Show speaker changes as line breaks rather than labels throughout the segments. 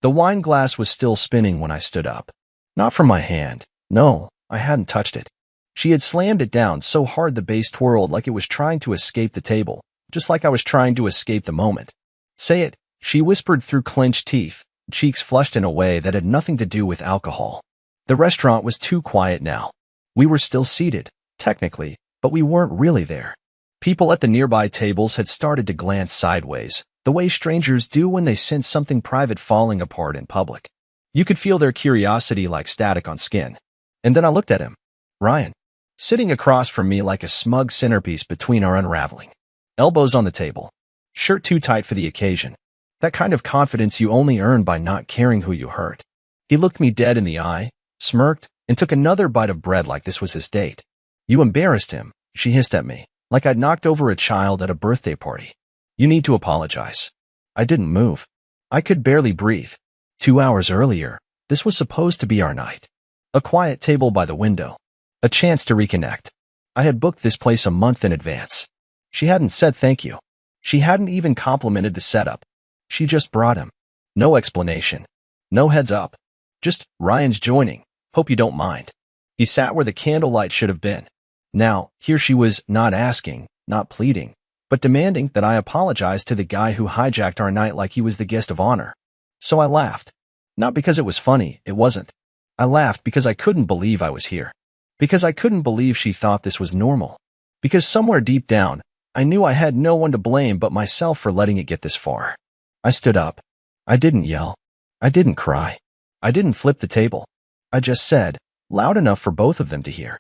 The wine glass was still spinning when I stood up. Not from my hand. No, I hadn't touched it. She had slammed it down so hard the base twirled like it was trying to escape the table, just like I was trying to escape the moment. "Say it," she whispered through clenched teeth, cheeks flushed in a way that had nothing to do with alcohol. The restaurant was too quiet now. We were still seated, technically, but we weren't really there. People at the nearby tables had started to glance sideways, the way strangers do when they sense something private falling apart in public. You could feel their curiosity like static on skin. And then I looked at him. Ryan. Sitting across from me like a smug centerpiece between our unraveling. Elbows on the table. Shirt too tight for the occasion. That kind of confidence you only earn by not caring who you hurt. He looked me dead in the eye, smirked, and took another bite of bread like this was his date. "You embarrassed him," she hissed at me, like I'd knocked over a child at a birthday party. "You need to apologize." I didn't move. I could barely breathe. 2 hours earlier, this was supposed to be our night. A quiet table by the window. A chance to reconnect. I had booked this place a month in advance. She hadn't said thank you. She hadn't even complimented the setup. She just brought him. No explanation. No heads up. Just, "Ryan's joining. Hope you don't mind." He sat where the candlelight should have been. Now, here she was, not asking, not pleading, but demanding that I apologize to the guy who hijacked our night like he was the guest of honor. So I laughed. Not because it was funny, it wasn't. I laughed because I couldn't believe I was here. Because I couldn't believe she thought this was normal. Because somewhere deep down, I knew I had no one to blame but myself for letting it get this far. I stood up. I didn't yell. I didn't cry. I didn't flip the table. I just said, loud enough for both of them to hear.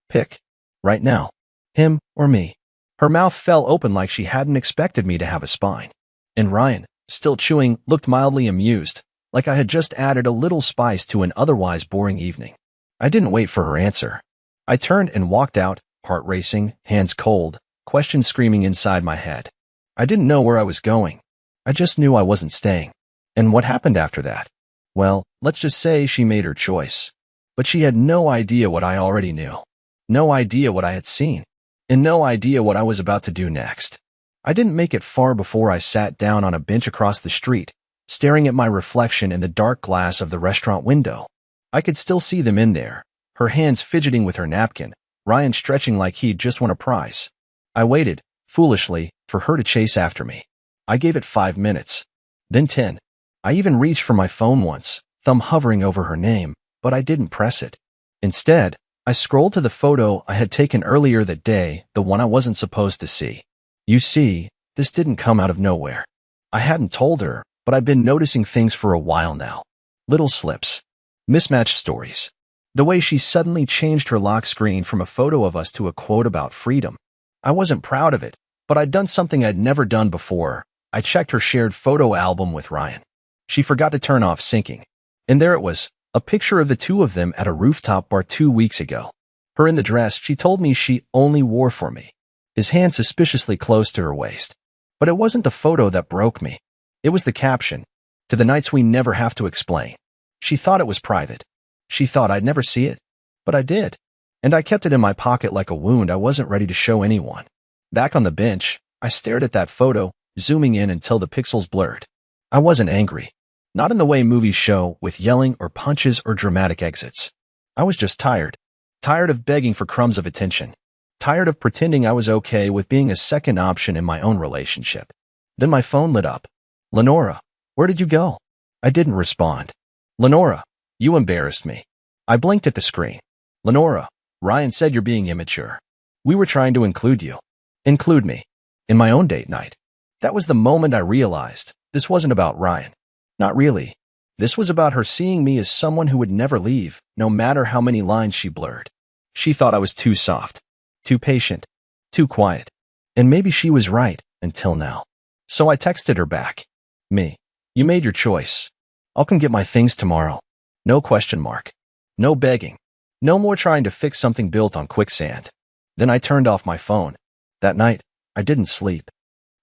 "Pick. Right now. Him or me." Her mouth fell open like she hadn't expected me to have a spine. And Ryan, still chewing, looked mildly amused, like I had just added a little spice to an otherwise boring evening. I didn't wait for her answer. I turned and walked out, heart racing, hands cold, questions screaming inside my head. I didn't know where I was going. I just knew I wasn't staying. And what happened after that? Well, let's just say she made her choice. But she had no idea what I already knew. No idea what I had seen. And no idea what I was about to do next. I didn't make it far before I sat down on a bench across the street, staring at my reflection in the dark glass of the restaurant window. I could still see them in there, her hands fidgeting with her napkin, Ryan stretching like he'd just won a prize. I waited, foolishly, for her to chase after me. I gave it 5 minutes. Then 10. I even reached for my phone once, thumb hovering over her name, but I didn't press it. Instead, I scrolled to the photo I had taken earlier that day, the one I wasn't supposed to see. You see, this didn't come out of nowhere. I hadn't told her, but I'd been noticing things for a while now. Little slips. Mismatched stories. The way she suddenly changed her lock screen from a photo of us to a quote about freedom. I wasn't proud of it, but I'd done something I'd never done before. I checked her shared photo album with Ryan. She forgot to turn off syncing. And there it was, a picture of the two of them at a rooftop bar 2 weeks ago. Her in the dress she told me she only wore for me. His hand suspiciously close to her waist. But it wasn't the photo that broke me. It was the caption. "To the nights we never have to explain." She thought it was private. She thought I'd never see it. But I did. And I kept it in my pocket like a wound I wasn't ready to show anyone. Back on the bench, I stared at that photo, zooming in until the pixels blurred. I wasn't angry. Not in the way movies show, with yelling or punches or dramatic exits. I was just tired. Tired of begging for crumbs of attention. Tired of pretending I was okay with being a second option in my own relationship. Then my phone lit up. "Lenora, where did you go?" I didn't respond. "Lenora, you embarrassed me." I blinked at the screen. "Lenora, Ryan said you're being immature. We were trying to include you." Include me. In my own date night. That was the moment I realized this wasn't about Ryan. Not really. This was about her seeing me as someone who would never leave, no matter how many lines she blurred. She thought I was too soft, too patient, too quiet. And maybe she was right, until now. So I texted her back. "Me. You made your choice. I'll come get my things tomorrow. No question mark. No begging. No more trying to fix something built on quicksand." Then I turned off my phone. That night, I didn't sleep.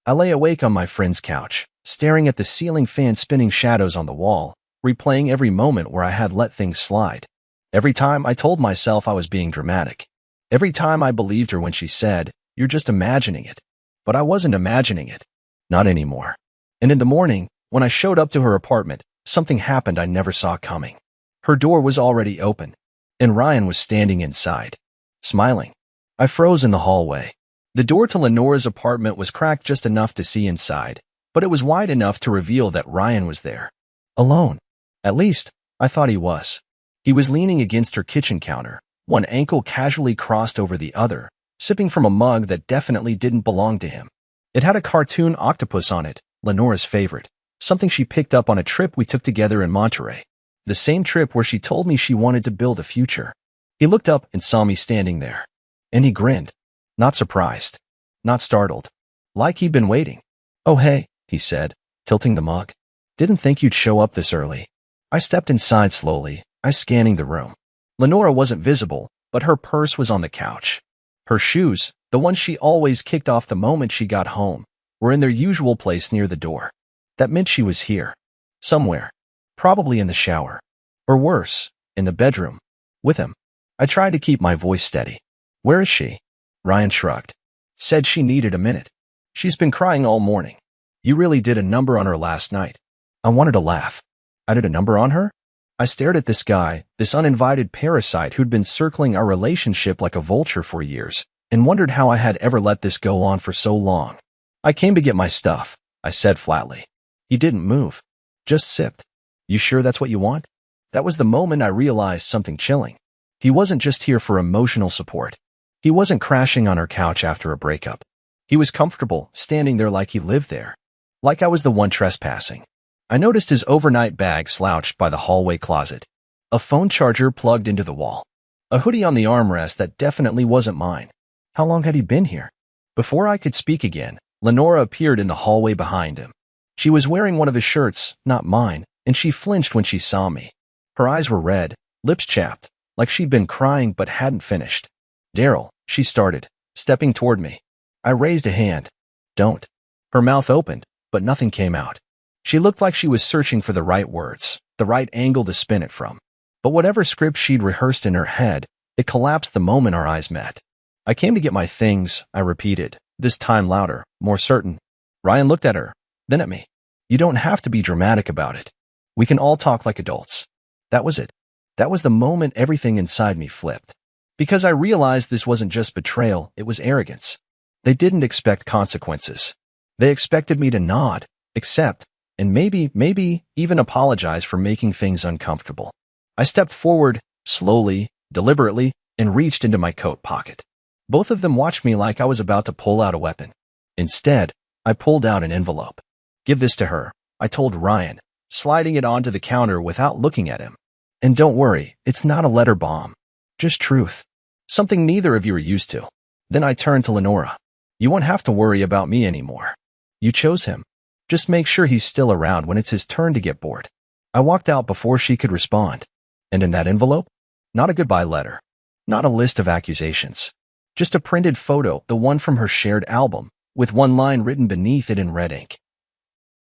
I lay awake on my friend's couch, staring at the ceiling fan spinning shadows on the wall, replaying every moment where I had let things slide. Every time I told myself I was being dramatic. Every time I believed her when she said, "You're just imagining it." But I wasn't imagining it. Not anymore. And in the morning, when I showed up to her apartment, something happened I never saw coming. Her door was already open, and Ryan was standing inside, smiling. I froze in the hallway. The door to Lenora's apartment was cracked just enough to see inside, but it was wide enough to reveal that Ryan was there. Alone. At least, I thought he was. He was leaning against her kitchen counter, one ankle casually crossed over the other, sipping from a mug that definitely didn't belong to him. It had a cartoon octopus on it, Lenora's favorite, something she picked up on a trip we took together in Monterey. The same trip where she told me she wanted to build a future. He looked up and saw me standing there. And he grinned. Not surprised. Not startled. Like he'd been waiting. "Oh hey," he said, tilting the mug. "Didn't think you'd show up this early." I stepped inside slowly, eyes scanning the room. Lenora wasn't visible, but her purse was on the couch. Her shoes, the ones she always kicked off the moment she got home, were in their usual place near the door. That meant she was here. Somewhere. Probably in the shower. Or worse, in the bedroom. With him. I tried to keep my voice steady. "Where is she?" Ryan shrugged. Said she needed a minute. "She's been crying all morning. You really did a number on her last night." I wanted to laugh. I did a number on her? I stared at this guy, this uninvited parasite who'd been circling our relationship like a vulture for years, and wondered how I had ever let this go on for so long. "I came to get my stuff," I said flatly. He didn't move. Just sipped. "You sure that's what you want?" That was the moment I realized something chilling. He wasn't just here for emotional support. He wasn't crashing on her couch after a breakup. He was comfortable, standing there like he lived there. Like I was the one trespassing. I noticed his overnight bag slouched by the hallway closet. A phone charger plugged into the wall. A hoodie on the armrest that definitely wasn't mine. How long had he been here? Before I could speak again, Lenora appeared in the hallway behind him. She was wearing one of his shirts, not mine, and she flinched when she saw me. Her eyes were red, lips chapped, like she'd been crying but hadn't finished. "Daryl," she started, stepping toward me. I raised a hand. "Don't." Her mouth opened, but nothing came out. She looked like she was searching for the right words, the right angle to spin it from. But whatever script she'd rehearsed in her head, it collapsed the moment our eyes met. "I came to get my things," I repeated, this time louder, more certain. Ryan looked at her, then at me. "You don't have to be dramatic about it. We can all talk like adults." That was it. That was the moment everything inside me flipped. Because I realized this wasn't just betrayal, it was arrogance. They didn't expect consequences. They expected me to nod, accept, and maybe even apologize for making things uncomfortable. I stepped forward, slowly, deliberately, and reached into my coat pocket. Both of them watched me like I was about to pull out a weapon. Instead, I pulled out an envelope. "Give this to her," I told Ryan, sliding it onto the counter without looking at him. "And don't worry, it's not a letter bomb. Just truth. Something neither of you are used to." Then I turned to Lenora. "You won't have to worry about me anymore. You chose him. Just make sure he's still around when it's his turn to get bored." I walked out before she could respond. And in that envelope? Not a goodbye letter. Not a list of accusations. Just a printed photo, the one from her shared album, with one line written beneath it in red ink.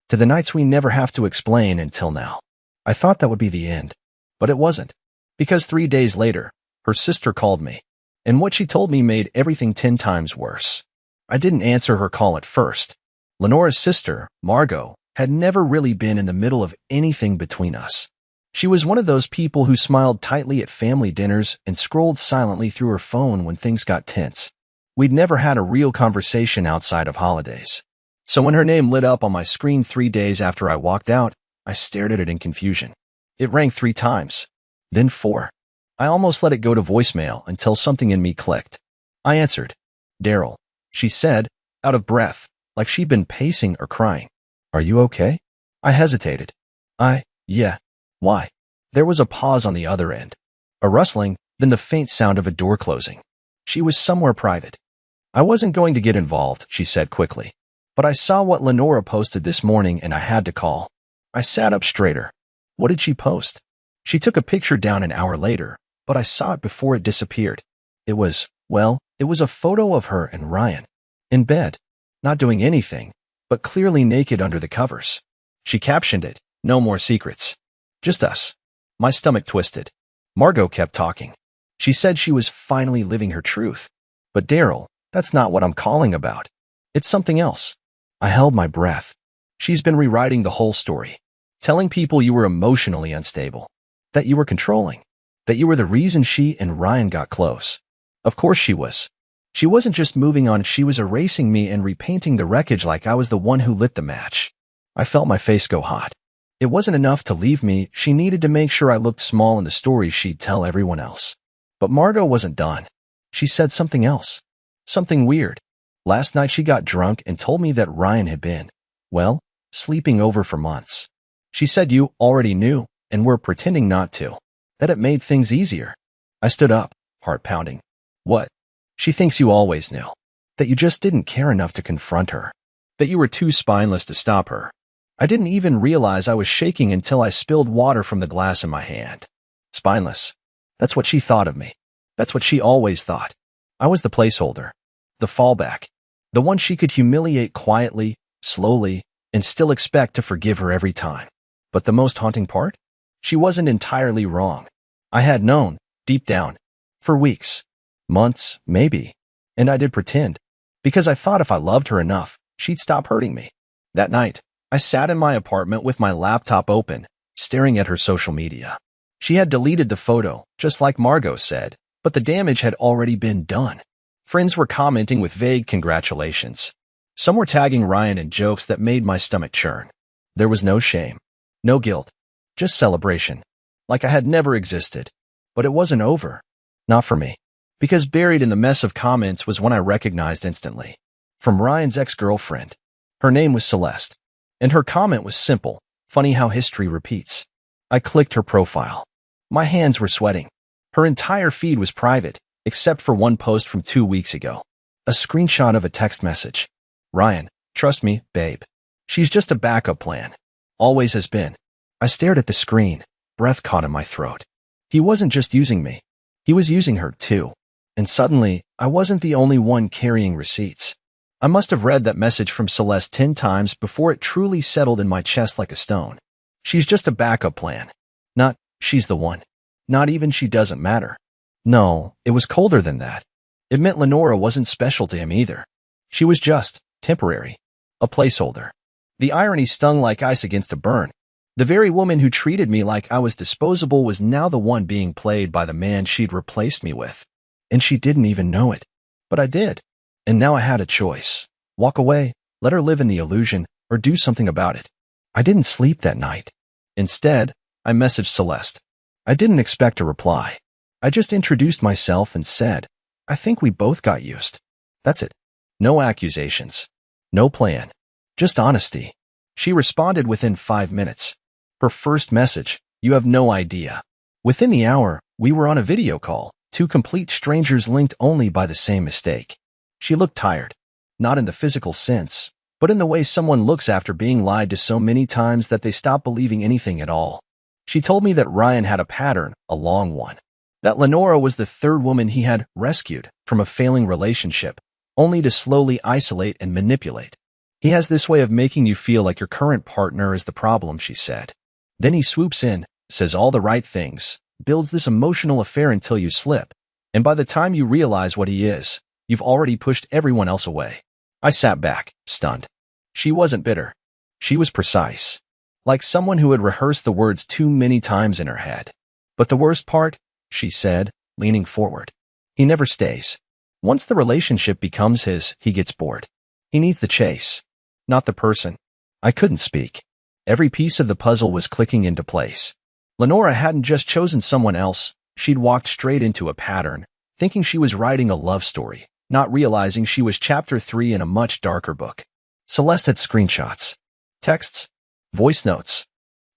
"To the nights we never have to explain until now." I thought that would be the end. But it wasn't. Because 3 days later, her sister called me. And what she told me made everything 10 times worse. I didn't answer her call at first. Lenora's sister, Margot, had never really been in the middle of anything between us. She was one of those people who smiled tightly at family dinners and scrolled silently through her phone when things got tense. We'd never had a real conversation outside of holidays. So when her name lit up on my screen 3 days after I walked out, I stared at it in confusion. It rang 3 times. Then 4. I almost let it go to voicemail until something in me clicked. I answered. "Daryl," she said, out of breath, like she'd been pacing or crying. "Are you okay?" I hesitated. Yeah. Why?" There was a pause on the other end. A rustling, then the faint sound of a door closing. She was somewhere private. "I wasn't going to get involved," she said quickly. "But I saw what Lenora posted this morning and I had to call." I sat up straighter. What did she post? She took a picture down an hour later, but I saw it before it disappeared. It was a photo of her and Ryan. In bed. Not doing anything, but clearly naked under the covers. She captioned it, "No more secrets. Just us." My stomach twisted. Margot kept talking. She said she was finally living her truth. But Daryl, that's not what I'm calling about. It's something else. I held my breath. She's been rewriting the whole story. telling people you were emotionally unstable, that you were controlling, that you were the reason she and Ryan got close. Of course she was. She wasn't just moving on, she was erasing me and repainting the wreckage like I was the one who lit the match. I felt my face go hot. It wasn't enough to leave me, she needed to make sure I looked small in the stories she'd tell everyone else. But Margot wasn't done. She said something else. Something weird. Last night she got drunk and told me that Ryan had been, well, sleeping over for months. She said you already knew and were pretending not to. That it made things easier. I stood up, heart pounding. What? She thinks you always knew. That you just didn't care enough to confront her. That you were too spineless to stop her. I didn't even realize I was shaking until I spilled water from the glass in my hand. Spineless. That's what she thought of me. That's what she always thought. I was the placeholder. The fallback. The one she could humiliate quietly, slowly, and still expect to forgive her every time. But the most haunting part? She wasn't entirely wrong. I had known, deep down. For weeks. Months, maybe. And I did pretend. Because I thought if I loved her enough, she'd stop hurting me. That night, I sat in my apartment with my laptop open, staring at her social media. She had deleted the photo, just like Margot said, but the damage had already been done. Friends were commenting with vague congratulations. Some were tagging Ryan in jokes that made my stomach churn. There was no shame, no guilt, just celebration, like I had never existed. But it wasn't over. Not for me. Because buried in the mess of comments was one I recognized instantly. From Ryan's ex-girlfriend. Her name was Celeste. And her comment was simple. Funny how history repeats. I clicked her profile. My hands were sweating. Her entire feed was private, except for one post from 2 weeks ago. A screenshot of a text message. Ryan, trust me, babe. She's just a backup plan. Always has been. I stared at the screen, breath caught in my throat. He wasn't just using me. He was using her, too. And suddenly, I wasn't the only one carrying receipts. I must have read that message from Celeste 10 times before it truly settled in my chest like a stone. She's just a backup plan. Not, she's the one. Not even she doesn't matter. No, it was colder than that. It meant Lenora wasn't special to him either. She was just temporary. A placeholder. The irony stung like ice against a burn. The very woman who treated me like I was disposable was now the one being played by the man she'd replaced me with. And she didn't even know it. But I did. And now I had a choice. Walk away, let her live in the illusion, or do something about it. I didn't sleep that night. Instead, I messaged Celeste. I didn't expect a reply. I just introduced myself and said, I think we both got used. That's it. No accusations. No plan. Just honesty. She responded within 5 minutes. Her first message, you have no idea. Within the hour, we were on a video call, 2 complete strangers linked only by the same mistake. She looked tired. Not in the physical sense, but in the way someone looks after being lied to so many times that they stop believing anything at all. She told me that Ryan had a pattern, a long one. That Lenora was the 3rd woman he had rescued from a failing relationship, only to slowly isolate and manipulate. He has this way of making you feel like your current partner is the problem, she said. Then he swoops in, says all the right things, builds this emotional affair until you slip, and by the time you realize what he is, you've already pushed everyone else away. I sat back, stunned. She wasn't bitter. She was precise. Like someone who had rehearsed the words too many times in her head. But the worst part, she said, leaning forward. He never stays. Once the relationship becomes his, he gets bored. He needs the chase. Not the person. I couldn't speak. Every piece of the puzzle was clicking into place. Lenora hadn't just chosen someone else. She'd walked straight into a pattern, thinking she was writing a love story, not realizing she was chapter 3 in a much darker book. Celeste had screenshots, texts, voice notes,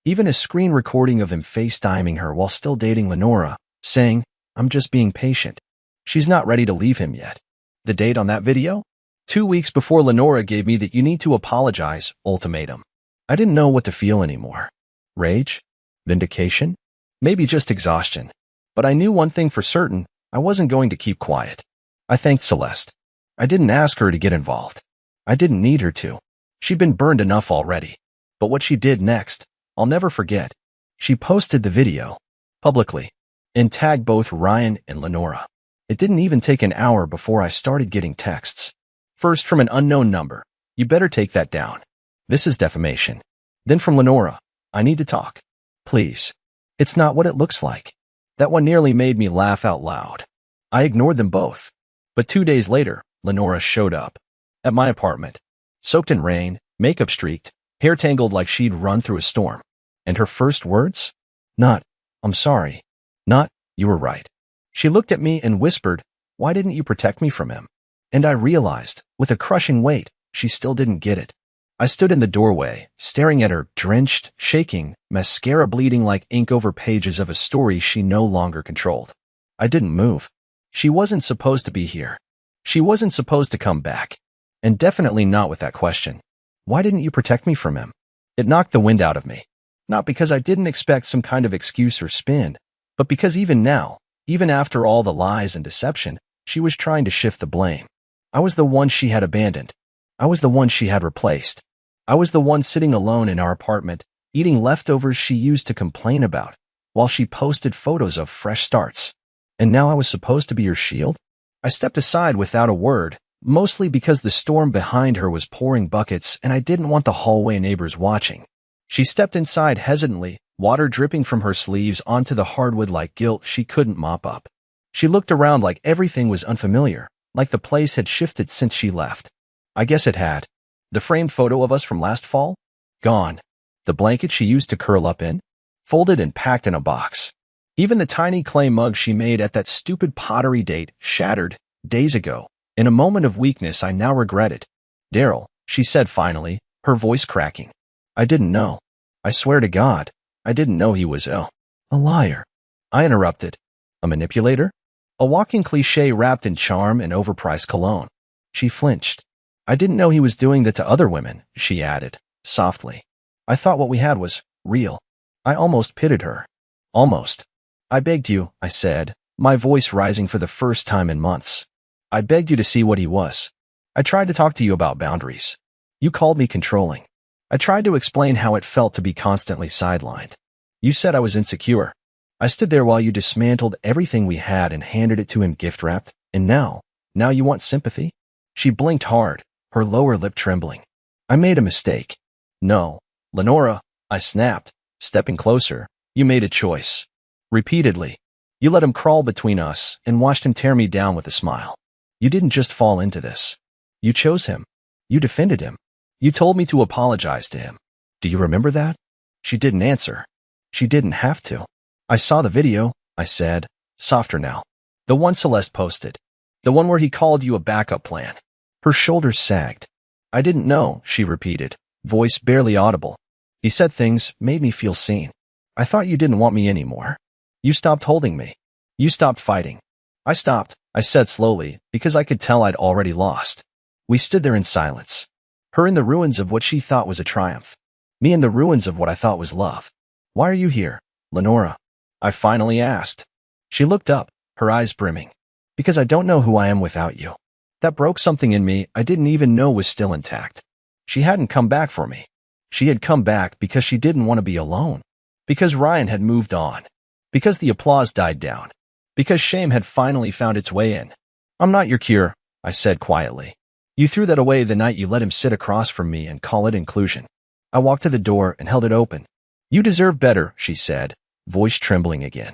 even a screen recording of him FaceTiming her while still dating Lenora, saying, I'm just being patient. She's not ready to leave him yet. The date on that video? 2 weeks before Lenora gave me that you need to apologize ultimatum. I didn't know what to feel anymore. Rage? Vindication? Maybe just exhaustion. But I knew one thing for certain, I wasn't going to keep quiet. I thanked Celeste. I didn't ask her to get involved. I didn't need her to. She'd been burned enough already. But what she did next, I'll never forget. She posted the video, publicly, and tagged both Ryan and Lenora. It didn't even take an hour before I started getting texts. First from an unknown number, you better take that down. This is defamation. Then from Lenora, I need to talk. Please. It's not what it looks like. That one nearly made me laugh out loud. I ignored them both. But 2 days later, Lenora showed up. At my apartment. Soaked in rain, makeup streaked, hair tangled like she'd run through a storm. And her first words? Not, I'm sorry. Not, you were right. She looked at me and whispered, why didn't you protect me from him? And I realized, with a crushing weight, she still didn't get it. I stood in the doorway, staring at her, drenched, shaking, mascara bleeding like ink over pages of a story she no longer controlled. I didn't move. She wasn't supposed to be here. She wasn't supposed to come back. And definitely not with that question. Why didn't you protect me from him? It knocked the wind out of me. Not because I didn't expect some kind of excuse or spin, but because even now, even after all the lies and deception, she was trying to shift the blame. I was the one she had abandoned. I was the one she had replaced. I was the one sitting alone in our apartment, eating leftovers she used to complain about, while she posted photos of fresh starts. And now I was supposed to be her shield? I stepped aside without a word, mostly because the storm behind her was pouring buckets and I didn't want the hallway neighbors watching. She stepped inside hesitantly, water dripping from her sleeves onto the hardwood like guilt she couldn't mop up. She looked around like everything was unfamiliar, like the place had shifted since she left. I guess it had. The framed photo of us from last fall? Gone. The blanket she used to curl up in? Folded and packed in a box. Even the tiny clay mug she made at that stupid pottery date, shattered, days ago. In a moment of weakness I now regretted. Daryl, she said finally, her voice cracking. I didn't know. I swear to God, I didn't know he was a liar. I interrupted. A manipulator? A walking cliché wrapped in charm and overpriced cologne. She flinched. I didn't know he was doing that to other women, she added, softly. I thought what we had was real. I almost pitied her. Almost. I begged you, I said, my voice rising for the first time in months. I begged you to see what he was. I tried to talk to you about boundaries. You called me controlling. I tried to explain how it felt to be constantly sidelined. You said I was insecure. I stood there while you dismantled everything we had and handed it to him gift-wrapped, and now you want sympathy? She blinked hard, her lower lip trembling. I made a mistake. No, Lenora, I snapped, stepping closer. You made a choice. Repeatedly. You let him crawl between us and watched him tear me down with a smile. You didn't just fall into this. You chose him. You defended him. You told me to apologize to him. Do you remember that? She didn't answer. She didn't have to. I saw the video, I said, softer now. The one Celeste posted. The one where he called you a backup plan. Her shoulders sagged. I didn't know, she repeated, voice barely audible. He said things, made me feel seen. I thought you didn't want me anymore. You stopped holding me. You stopped fighting. I stopped, I said slowly, because I could tell I'd already lost. We stood there in silence. Her in the ruins of what she thought was a triumph. Me in the ruins of what I thought was love. Why are you here, Lenora? I finally asked. She looked up, her eyes brimming. Because I don't know who I am without you. That broke something in me I didn't even know was still intact. She hadn't come back for me. She had come back because she didn't want to be alone. Because Ryan had moved on. Because the applause died down. Because shame had finally found its way in. I'm not your cure, I said quietly. You threw that away the night you let him sit across from me and call it inclusion. I walked to the door and held it open. You deserve better, she said, voice trembling again.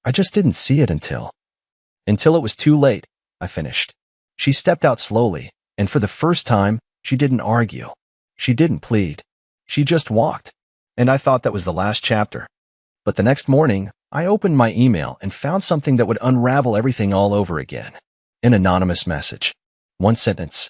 I just didn't see it until it was too late, I finished. She stepped out slowly, and for the first time, she didn't argue. She didn't plead. She just walked. And I thought that was the last chapter. But the next morning, I opened my email and found something that would unravel everything all over again. An anonymous message. One sentence.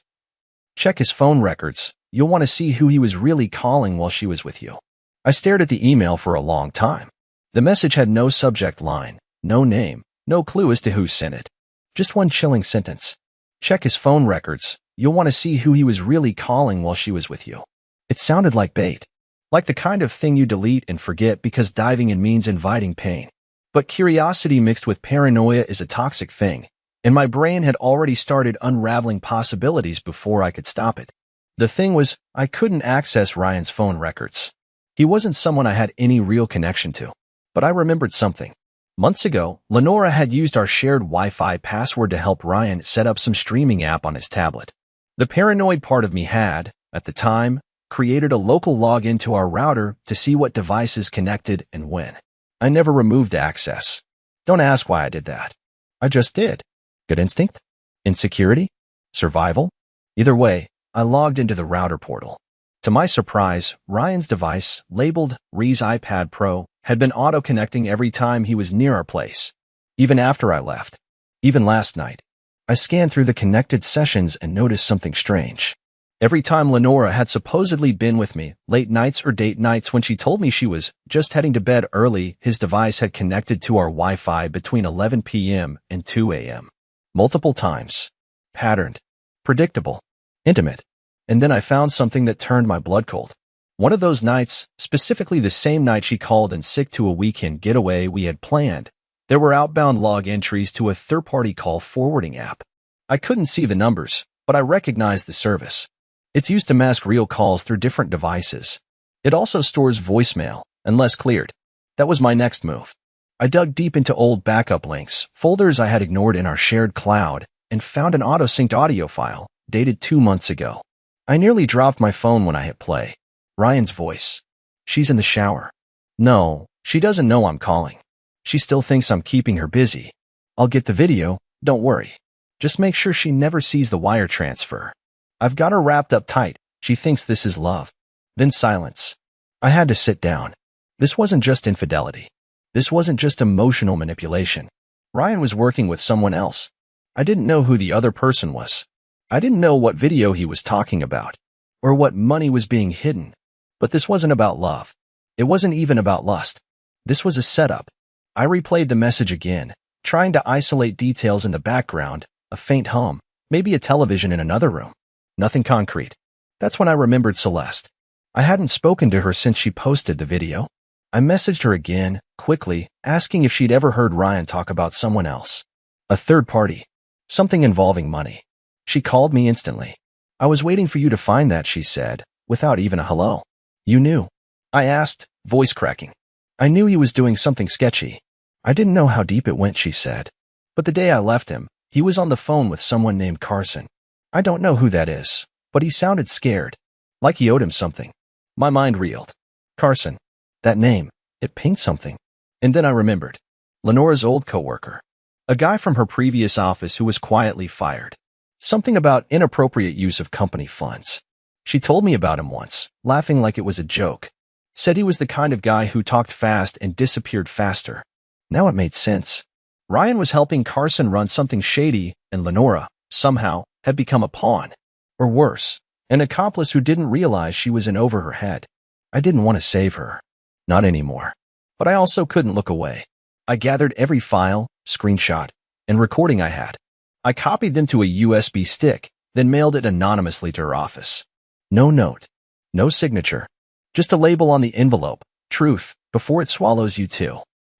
Check his phone records. You'll want to see who he was really calling while she was with you. I stared at the email for a long time. The message had no subject line, no name, no clue as to who sent it. Just one chilling sentence. Check his phone records. You'll want to see who he was really calling while she was with you. It sounded like bait. Like the kind of thing you delete and forget because diving in means inviting pain. But curiosity mixed with paranoia is a toxic thing, and my brain had already started unraveling possibilities before I could stop it. The thing was, I couldn't access Ryan's phone records. He wasn't someone I had any real connection to. But I remembered something. Months ago, Lenora had used our shared Wi-Fi password to help Ryan set up some streaming app on his tablet. The paranoid part of me had, at the time, created a local login to our router to see what devices connected and when. I never removed access. Don't ask why I did that. I just did. Good instinct? Insecurity? Survival? Either way, I logged into the router portal. To my surprise, Ryan's device, labeled Ree's iPad Pro, had been auto-connecting every time he was near our place, even after I left. Even last night, I scanned through the connected sessions and noticed something strange. Every time Lenora had supposedly been with me, late nights or date nights when she told me she was just heading to bed early, his device had connected to our Wi-Fi between 11 p.m. and 2 a.m. Multiple times. Patterned. Predictable. Intimate. And then I found something that turned my blood cold. One of those nights, specifically the same night she called in sick to a weekend getaway we had planned, there were outbound log entries to a third-party call forwarding app. I couldn't see the numbers, but I recognized the service. It's used to mask real calls through different devices. It also stores voicemail, unless cleared. That was my next move. I dug deep into old backup links, folders I had ignored in our shared cloud, and found an auto-synced audio file, dated 2 months ago. I nearly dropped my phone when I hit play. Ryan's voice. She's in the shower. No, she doesn't know I'm calling. She still thinks I'm keeping her busy. I'll get the video, don't worry. Just make sure she never sees the wire transfer. I've got her wrapped up tight. She thinks this is love. Then silence. I had to sit down. This wasn't just infidelity. This wasn't just emotional manipulation. Ryan was working with someone else. I didn't know who the other person was. I didn't know what video he was talking about, or what money was being hidden. But this wasn't about love. It wasn't even about lust. This was a setup. I replayed the message again, trying to isolate details in the background, a faint hum, maybe a television in another room. Nothing concrete. That's when I remembered Celeste. I hadn't spoken to her since she posted the video. I messaged her again, quickly, asking if she'd ever heard Ryan talk about someone else. A third party. Something involving money. She called me instantly. I was waiting for you to find that, she said, without even a hello. You knew. I asked, voice cracking. I knew he was doing something sketchy. I didn't know how deep it went, she said. But the day I left him, he was on the phone with someone named Carson. I don't know who that is, but he sounded scared, like he owed him something. My mind reeled. Carson. That name, it pinged something. And then I remembered. Lenora's old coworker. A guy from her previous office who was quietly fired. Something about inappropriate use of company funds. She told me about him once, laughing like it was a joke. Said he was the kind of guy who talked fast and disappeared faster. Now it made sense. Ryan was helping Carson run something shady, and Lenora, somehow, had become a pawn. Or worse, an accomplice who didn't realize she was in over her head. I didn't want to save her. Not anymore. But I also couldn't look away. I gathered every file, screenshot, and recording I had. I copied them to a USB stick, then mailed it anonymously to her office. No note. No signature. Just a label on the envelope. Truth, before it swallows you too.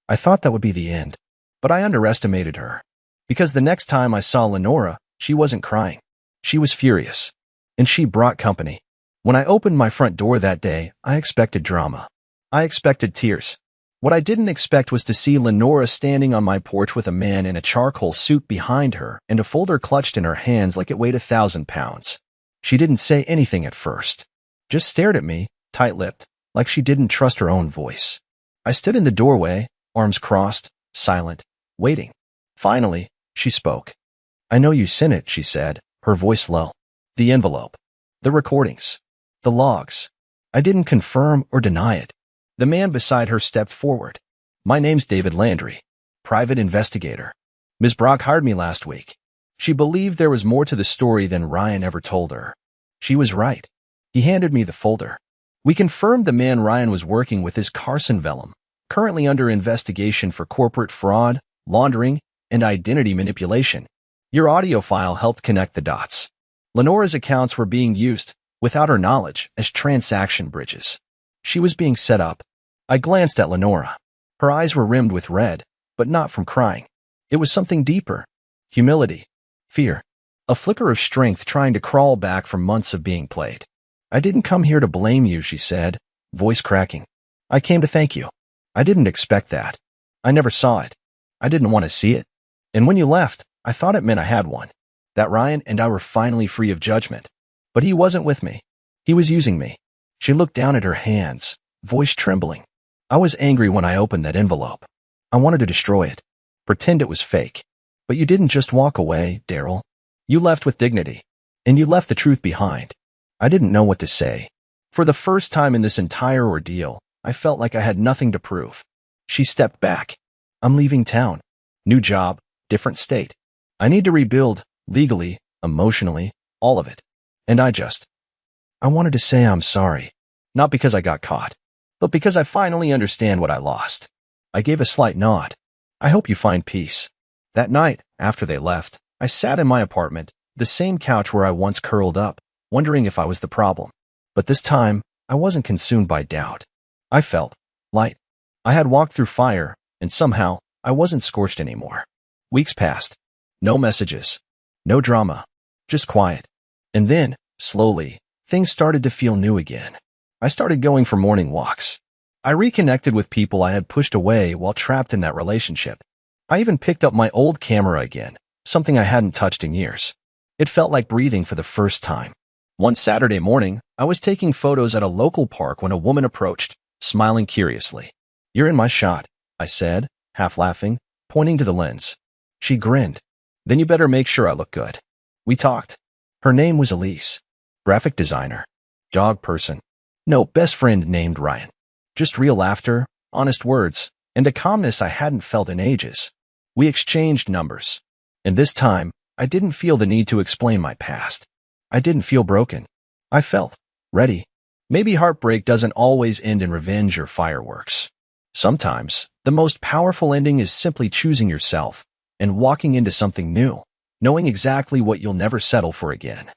I thought that would be the end. But I underestimated her. Because the next time I saw Lenora, she wasn't crying. She was furious. And she brought company. When I opened my front door that day, I expected drama. I expected tears. What I didn't expect was to see Lenora standing on my porch with a man in a charcoal suit behind her and a folder clutched in her hands like it weighed 1,000 pounds. She didn't say anything at first. Just stared at me, tight-lipped, like she didn't trust her own voice. I stood in the doorway, arms crossed, silent, waiting. Finally, she spoke. I know you sent it, she said, her voice low. The envelope. The recordings. The logs. I didn't confirm or deny it. The man beside her stepped forward. My name's David Landry, private investigator. Ms. Brock hired me last week. She believed there was more to the story than Ryan ever told her. She was right. He handed me the folder. We confirmed the man Ryan was working with is Carson Vellum, currently under investigation for corporate fraud, laundering, and identity manipulation. Your audio file helped connect the dots. Lenora's accounts were being used, without her knowledge, as transaction bridges. She was being set up. I glanced at Lenora. Her eyes were rimmed with red, but not from crying. It was something deeper. Humility. Fear. A flicker of strength trying to crawl back from months of being played. I didn't come here to blame you, she said, voice cracking. I came to thank you. I didn't expect that. I never saw it. I didn't want to see it. And when you left, I thought it meant I had one. That Ryan and I were finally free of judgment. But he wasn't with me. He was using me. She looked down at her hands, voice trembling. I was angry when I opened that envelope. I wanted to destroy it, pretend it was fake. But you didn't just walk away, Daryl. You left with dignity, and you left the truth behind. I didn't know what to say. For the first time in this entire ordeal, I felt like I had nothing to prove. She stepped back. I'm leaving town. New job, different state. I need to rebuild, legally, emotionally, all of it. And I wanted to say I'm sorry. Not because I got caught, but because I finally understand what I lost. I gave a slight nod. I hope you find peace. That night, after they left, I sat in my apartment, the same couch where I once curled up, wondering if I was the problem. But this time, I wasn't consumed by doubt. I felt light. I had walked through fire, and somehow, I wasn't scorched anymore. Weeks passed. No messages. No drama. Just quiet. And then, slowly, things started to feel new again. I started going for morning walks. I reconnected with people I had pushed away while trapped in that relationship. I even picked up my old camera again, something I hadn't touched in years. It felt like breathing for the first time. One Saturday morning, I was taking photos at a local park when a woman approached, smiling curiously. "You're in my shot," I said, half laughing, pointing to the lens. She grinned. "Then you better make sure I look good." We talked. Her name was Elise. Graphic designer. Dog person. No best friend named Ryan. Just real laughter, honest words, and a calmness I hadn't felt in ages. We exchanged numbers. And this time, I didn't feel the need to explain my past. I didn't feel broken. I felt ready. Maybe heartbreak doesn't always end in revenge or fireworks. Sometimes, the most powerful ending is simply choosing yourself and walking into something new, knowing exactly what you'll never settle for again.